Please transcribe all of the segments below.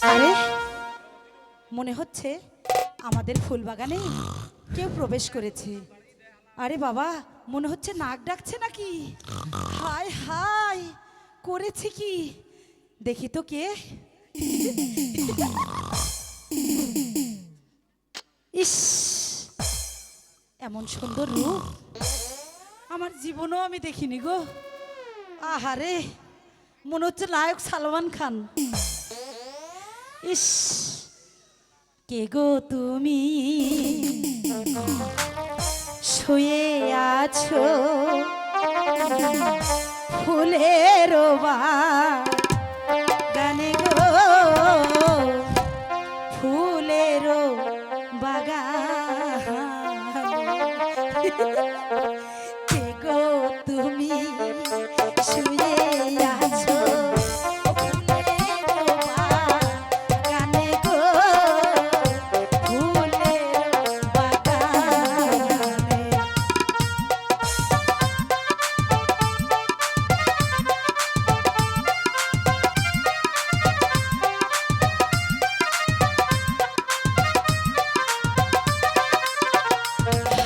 আরে মনে হচ্ছে আমাদের ফুল বাগানে কেউ প্রবেশ করেছে। আরে বাবা, মনে হচ্ছে নাক ডাকছে নাকি? হায় হায়, করেছে কি? দেখি তো কে। ইস, এমন সুন্দর রূপ আমার জীবনেও আমি দেখিনি গো। আহারে, মনে হচ্ছে নায়ক সালমান খান। ইস, কে গো তুমি শুয়ে আছো ফুলের বাগানে গো, ফুলের বাগানে। কে গো তুমি শুয়ে আছো ফুলের বাগানে গো, ফুলের বাগানে।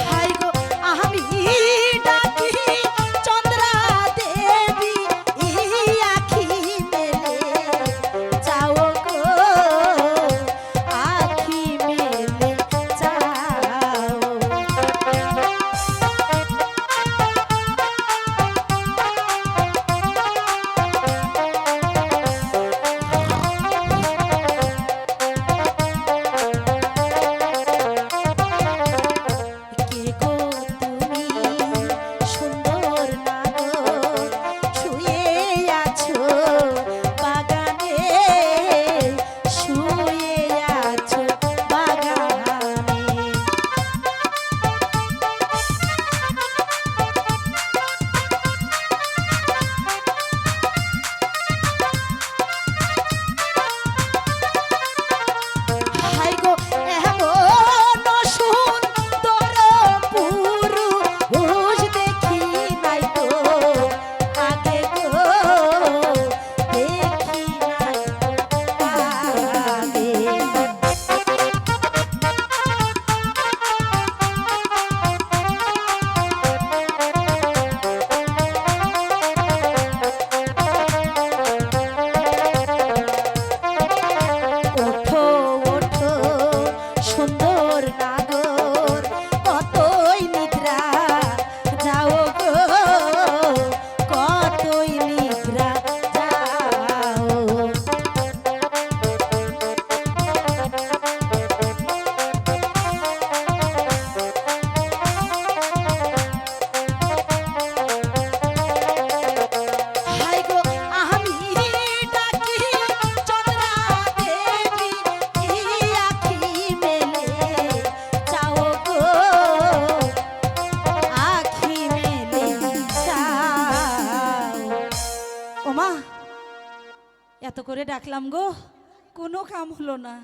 হাই গো আমি ডাকি চন্দ্রা দেবী, আখি মেলে যাও গো, আখি মেলে যাও। কে গো তুমি সুন্দর নাগর শুয়ে আছো বাগানে, শুয়ে আছো বাগানে। হাই গো এমন সুন্দর পুরুষ দেখি নাই তো আগে গো, দেখি নাই তো আগে। ওঠো ওঠো সুন্দর নাগর, কতই নিদ্রা যাও গো, কতই নিদ্রা যাও। হাই গো আমি ডাকি চন্দ্রা দেবী, আখি মেলে যাও গো, আখি মেলে যাও। ওমা, এত করে ডাকলাম গো, কোনো কাম হলো না।